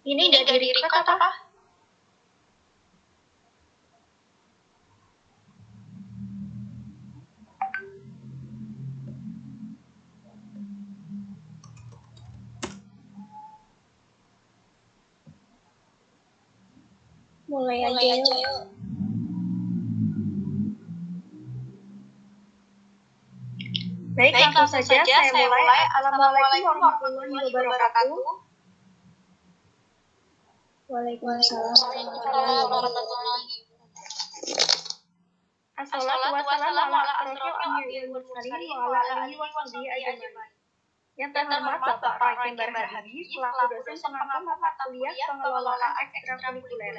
Ini dari record apa? Mulai aja yuk. Baik, langsung saja saya mulai. Assalamualaikum warahmatullahi wabarakatuh. Waalaikumsalam warahmatullahi wabarakatuh. Assalatu wassalamu ala asrofil anbiya'i wal mursalin wa ala alihi wa sahbihi ajmain. Yang terhormat Bapak Roy Kembar Hadi, selaku dosen pengampu mata kuliah pengelolaan ekstrakurikuler.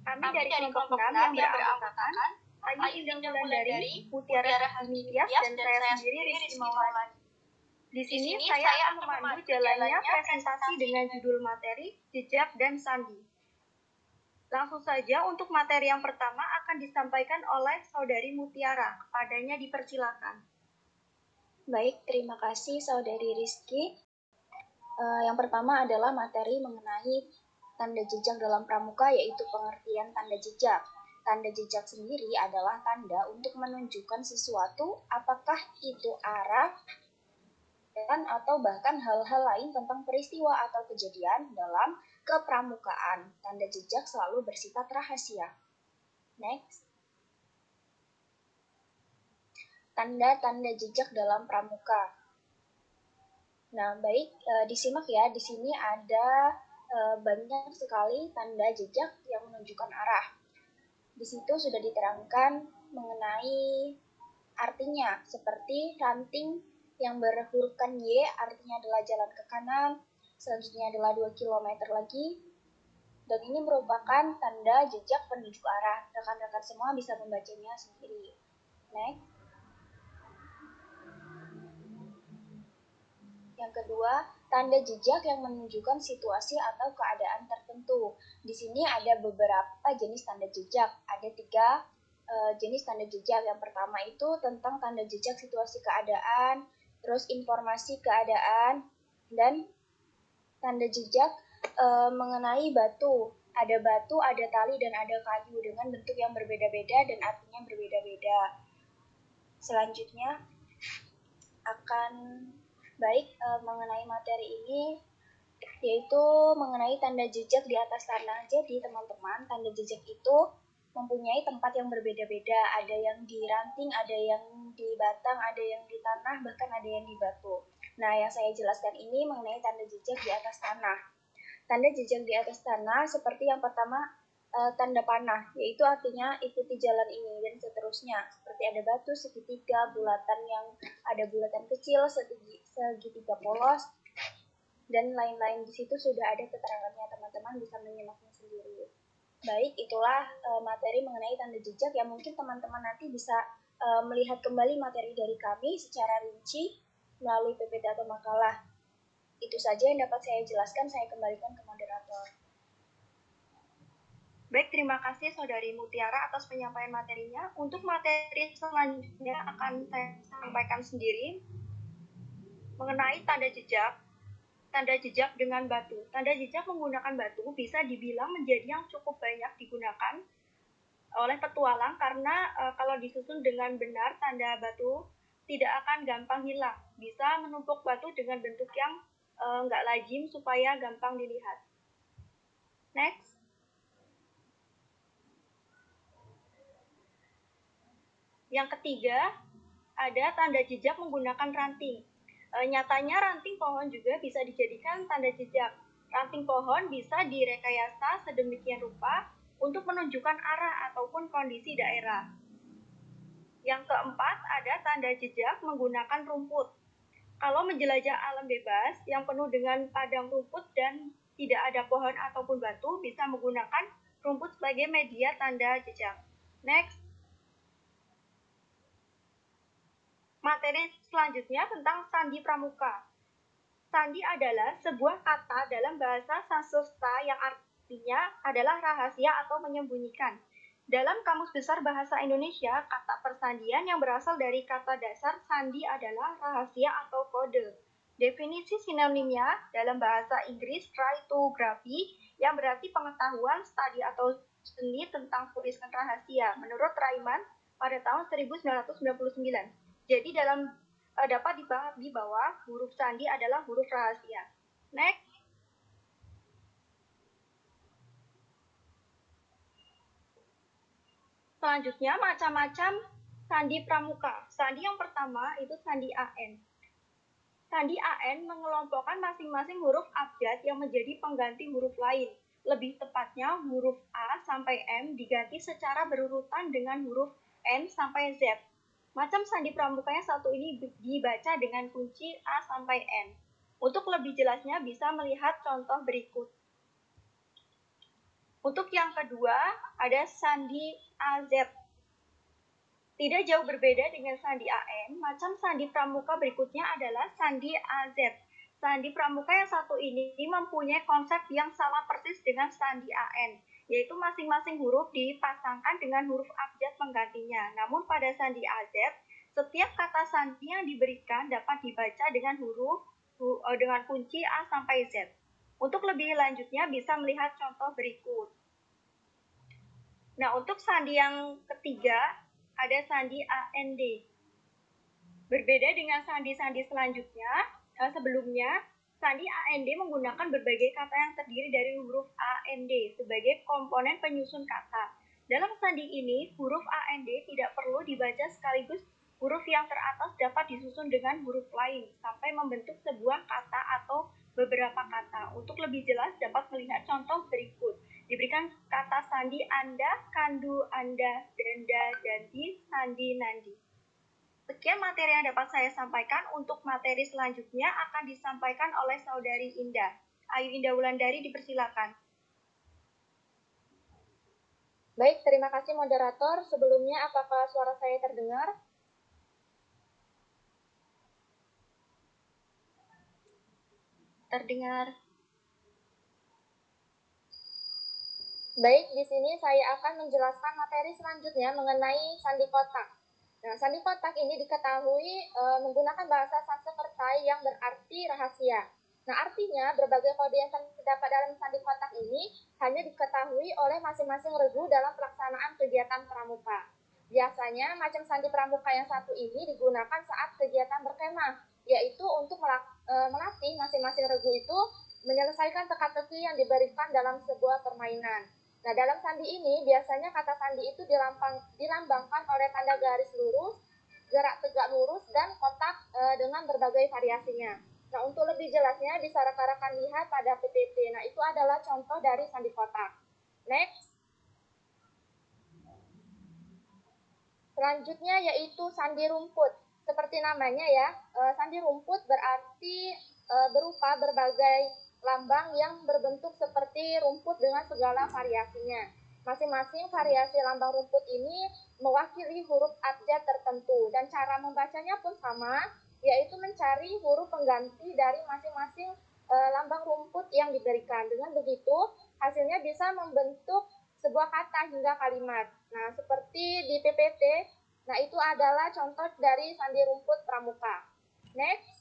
Kami dari kelompok 6 yang beranggotakan Ayu Indah Wulandari, Mutiara Hasminias, dan saya sendiri Rizky Maulani. Di sini saya akan memandu jalannya presentasi dengan judul materi, jejak, dan sandi. Langsung saja untuk materi yang pertama akan disampaikan oleh Saudari Mutiara. Kepadanya dipersilakan. Baik, terima kasih Saudari Rizky. Yang pertama adalah materi mengenai tanda jejak dalam pramuka, yaitu pengertian tanda jejak. Tanda jejak sendiri adalah tanda untuk menunjukkan sesuatu, apakah itu arah, dan atau bahkan hal-hal lain tentang peristiwa atau kejadian dalam kepramukaan. Tanda jejak selalu bersifat rahasia. Next. Tanda-tanda jejak dalam pramuka. Nah, baik, disimak ya. Di sini ada banyak sekali tanda jejak yang menunjukkan arah. Di situ sudah diterangkan mengenai artinya, seperti ranting yang berhurufkan Y artinya adalah jalan ke kanan, selanjutnya adalah 2 km lagi, dan ini merupakan tanda jejak penunjuk arah. Rekan-rekan semua bisa membacanya sendiri. Next. Yang kedua, tanda jejak yang menunjukkan situasi atau keadaan tertentu. Di sini ada beberapa jenis tanda jejak. Ada 3 jenis tanda jejak. Yang pertama itu tentang tanda jejak situasi keadaan, terus informasi keadaan, dan tanda jejak mengenai batu. Ada batu, ada tali, dan ada kayu dengan bentuk yang berbeda-beda dan artinya berbeda-beda. Selanjutnya akan mengenai materi ini, yaitu mengenai tanda jejak di atas tanah. Jadi teman-teman, tanda jejak itu mempunyai tempat yang berbeda-beda. Ada yang di ranting, ada yang di batang, ada yang di tanah, bahkan ada yang di batu. Nah, yang saya jelaskan ini mengenai tanda jejak di atas tanah. Tanda jejak di atas tanah seperti yang pertama, tanda panah, yaitu artinya ikuti jalan ini, dan seterusnya. Seperti ada batu, segitiga, bulatan yang ada bulatan kecil, segitiga polos, dan lain-lain. Di situ sudah ada keterangannya, teman-teman bisa menyimaknya sendiri. Baik, itulah materi mengenai tanda jejak yang mungkin teman-teman nanti bisa melihat kembali materi dari kami secara rinci melalui PPT atau makalah. Itu saja yang dapat saya jelaskan, saya kembalikan ke moderator. Baik, terima kasih Saudari Mutiara atas penyampaian materinya. Untuk materi selanjutnya akan saya sampaikan sendiri mengenai tanda jejak. Tanda jejak dengan batu. Tanda jejak menggunakan batu bisa dibilang menjadi yang cukup banyak digunakan oleh petualang karena kalau disusun dengan benar, tanda batu tidak akan gampang hilang. Bisa menumpuk batu dengan bentuk yang nggak lazim supaya gampang dilihat. Next. Yang ketiga, ada tanda jejak menggunakan ranting. Nyatanya ranting pohon juga bisa dijadikan tanda jejak. Ranting pohon bisa direkayasa sedemikian rupa untuk menunjukkan arah ataupun kondisi daerah. Yang keempat, ada tanda jejak menggunakan rumput. Kalau menjelajah alam bebas yang penuh dengan padang rumput dan tidak ada pohon ataupun batu, bisa menggunakan rumput sebagai media tanda jejak. Next. Materi selanjutnya tentang sandi pramuka. Sandi adalah sebuah kata dalam bahasa Sanskerta yang artinya adalah rahasia atau menyembunyikan. Dalam Kamus Besar Bahasa Indonesia, kata persandian yang berasal dari kata dasar sandi adalah rahasia atau kode. Definisi sinonimnya dalam bahasa Inggris tritography, yang berarti pengetahuan, studi atau seni tentang tulisan rahasia menurut Raiman pada tahun 1999. Jadi dapat dibahas di bawah huruf sandi adalah huruf rahasia. Next. Selanjutnya macam-macam sandi pramuka. Sandi yang pertama itu sandi AN. Sandi AN mengelompokkan masing-masing huruf abjad yang menjadi pengganti huruf lain. Lebih tepatnya huruf A sampai M diganti secara berurutan dengan huruf N sampai Z. Macam sandi pramuka yang satu ini dibaca dengan kunci A sampai N. Untuk lebih jelasnya bisa melihat contoh berikut. Untuk yang kedua, ada sandi AZ. Tidak jauh berbeda dengan sandi AN, macam sandi pramuka berikutnya adalah sandi AZ. Sandi pramuka yang satu ini mempunyai konsep yang sama persis dengan sandi AN, yaitu masing-masing huruf dipasangkan dengan huruf abjad penggantinya. Namun pada sandi AZ, setiap kata sandi yang diberikan dapat dibaca dengan dengan kunci A sampai Z. Untuk lebih lanjutnya bisa melihat contoh berikut. Nah, untuk sandi yang ketiga ada sandi AND. Berbeda dengan sandi-sandi selanjutnya, sebelumnya sandi AND menggunakan berbagai kata yang terdiri dari huruf AND sebagai komponen penyusun kata. Dalam sandi ini, huruf AND tidak perlu dibaca sekaligus huruf yang teratas dapat disusun dengan huruf lain sampai membentuk sebuah kata atau beberapa kata. Untuk lebih jelas dapat melihat contoh berikut. Diberikan kata sandi Anda, kandu Anda, danda, dandi, sandi, nandi. Sekian materi yang dapat saya sampaikan. Untuk materi selanjutnya akan disampaikan oleh Saudari Indah. Ayu Indah Wulandari, dipersilakan. Baik, terima kasih moderator. Sebelumnya, apakah suara saya terdengar? Terdengar. Baik, di sini saya akan menjelaskan materi selanjutnya mengenai sandi kotak. Nah, sandi kotak ini diketahui menggunakan bahasa Sanskerta yang berarti rahasia. Nah, artinya berbagai kode yang terdapat dalam sandi kotak ini hanya diketahui oleh masing-masing regu dalam pelaksanaan kegiatan pramuka. Biasanya macam sandi pramuka yang satu ini digunakan saat kegiatan berkemah, yaitu untuk melatih masing-masing regu itu menyelesaikan teka-teki yang diberikan dalam sebuah permainan. Nah, dalam sandi ini biasanya kata sandi itu dilambangkan oleh tanda garis lurus, gerak tegak lurus, dan kotak dengan berbagai variasinya. Nah, untuk lebih jelasnya bisa rekan-rekan lihat pada PPT. Nah, itu adalah contoh dari sandi kotak. Next. Selanjutnya yaitu sandi rumput. Seperti namanya ya, sandi rumput berarti berupa berbagai lambang yang berbentuk seperti rumput dengan segala variasinya. Masing-masing variasi lambang rumput ini mewakili huruf abjad tertentu dan cara membacanya pun sama, yaitu mencari huruf pengganti dari masing-masing lambang rumput yang diberikan. Dengan begitu, hasilnya bisa membentuk sebuah kata hingga kalimat. Nah, seperti di PPT, nah itu adalah contoh dari sandi rumput pramuka. Next.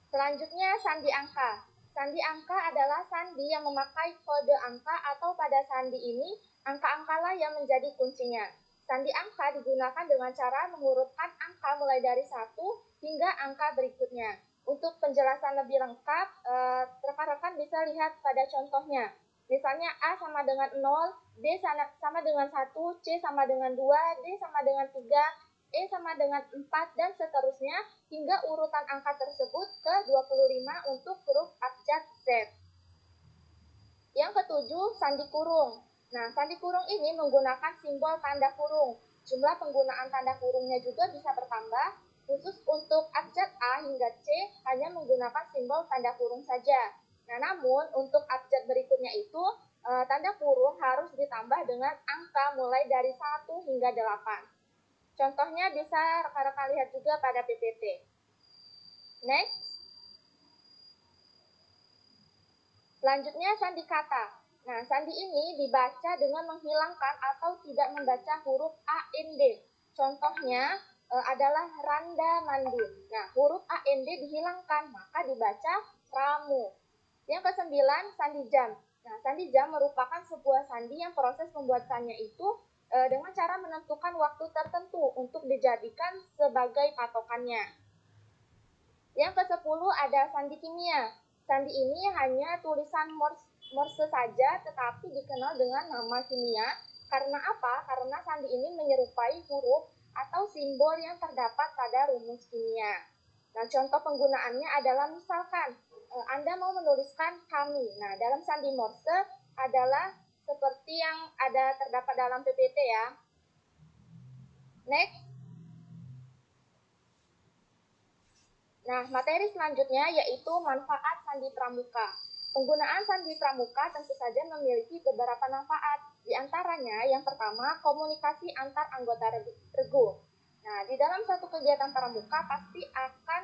Selanjutnya sandi angka. Sandi angka adalah sandi yang memakai kode angka atau pada sandi ini angka-angkalah yang menjadi kuncinya. Sandi angka digunakan dengan cara mengurutkan angka mulai dari 1 hingga angka berikutnya. Untuk penjelasan lebih lengkap, rekan-rekan bisa lihat pada contohnya. Misalnya A sama dengan 0, B sama dengan 1, C sama dengan 2, D sama dengan 3, E sama dengan 4, dan seterusnya hingga urutan angka tersebut ke 25 untuk huruf abjad Z. Yang ketujuh, sandi kurung. Nah, sandi kurung ini menggunakan simbol tanda kurung. Jumlah penggunaan tanda kurungnya juga bisa bertambah. Khusus untuk abjad A hingga C hanya menggunakan simbol tanda kurung saja. Nah, namun untuk abjad berikutnya itu tanda kurung harus ditambah dengan angka mulai dari 1 hingga 8. Contohnya bisa rekan-rekan lihat juga pada PPT. Next. Selanjutnya sandi kata. Nah, sandi ini dibaca dengan menghilangkan atau tidak membaca huruf A, N, D. Contohnya, adalah randa mandun. Nah, huruf AND dihilangkan, maka dibaca ramu. Yang kesembilan, sandi jam. Nah, sandi jam merupakan sebuah sandi yang proses pembuatannya itu dengan cara menentukan waktu tertentu untuk dijadikan sebagai patokannya. Yang ke-10 ada sandi kimia. Sandi ini hanya tulisan Morse saja, tetapi dikenal dengan nama kimia. Karena apa? Karena sandi ini menyerupai huruf atau simbol yang terdapat pada rumus kimia. Nah, contoh penggunaannya adalah misalkan Anda mau menuliskan kami. Nah, dalam sandi Morse adalah seperti yang ada terdapat dalam PPT ya. Next. Nah, materi selanjutnya yaitu manfaat sandi pramuka. Penggunaan sandi pramuka tentu saja memiliki beberapa manfaat. Di antaranya, yang pertama, komunikasi antar anggota regu. Nah, di dalam suatu kegiatan pramuka pasti akan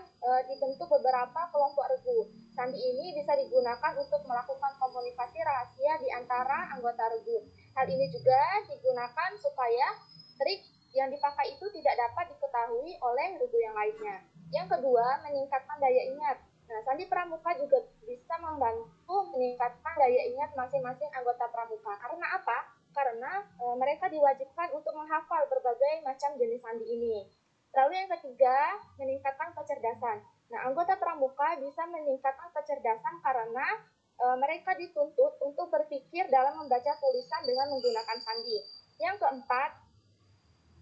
dibentuk beberapa kelompok regu. Sandi ini bisa digunakan untuk melakukan komunikasi rahasia di antara anggota regu. Hal ini juga digunakan supaya trik yang dipakai itu tidak dapat diketahui oleh regu yang lainnya. Yang kedua, meningkatkan daya ingat. Nah, sandi pramuka juga bisa membantu meningkatkan daya ingat masing-masing anggota pramuka. Karena apa? Karena mereka diwajibkan untuk menghafal berbagai macam jenis sandi ini. Lalu yang ketiga, meningkatkan kecerdasan. Nah, anggota pramuka bisa meningkatkan kecerdasan karena mereka dituntut untuk berpikir dalam membaca tulisan dengan menggunakan sandi. Yang keempat,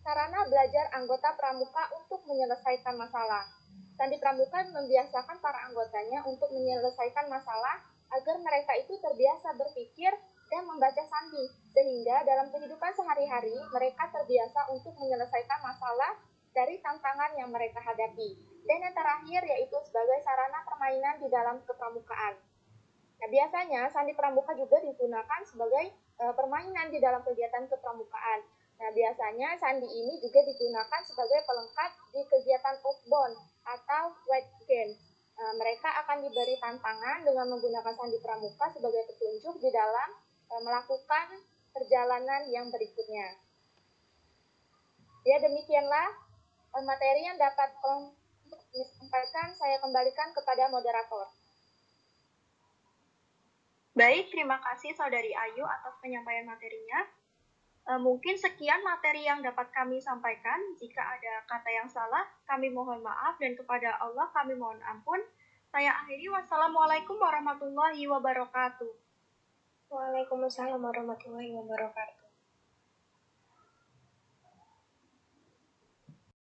sarana belajar anggota pramuka untuk menyelesaikan masalah. Sandi pramuka membiasakan para anggotanya untuk menyelesaikan masalah agar mereka itu terbiasa berpikir dan membaca sandi, sehingga dalam kehidupan sehari-hari mereka terbiasa untuk menyelesaikan masalah dari tantangan yang mereka hadapi. Dan yang terakhir yaitu sebagai sarana permainan di dalam kepramukaan. Nah, biasanya sandi pramuka juga digunakan sebagai permainan di dalam kegiatan kepramukaan. Nah, biasanya sandi ini juga digunakan sebagai pelengkap di kegiatan outbound atau weekend. Mereka akan diberi tantangan dengan menggunakan sandi pramuka sebagai petunjuk di dalam melakukan perjalanan yang berikutnya. Ya, demikianlah materi yang dapat disampaikan. Saya kembalikan kepada moderator. Baik, terima kasih Saudari Ayu atas penyampaian materinya. Mungkin sekian materi yang dapat kami sampaikan. Jika ada kata yang salah, kami mohon maaf dan kepada Allah kami mohon ampun. Saya akhiri. Wassalamualaikum warahmatullahi wabarakatuh. Waalaikumsalam warahmatullahi wabarakatuh.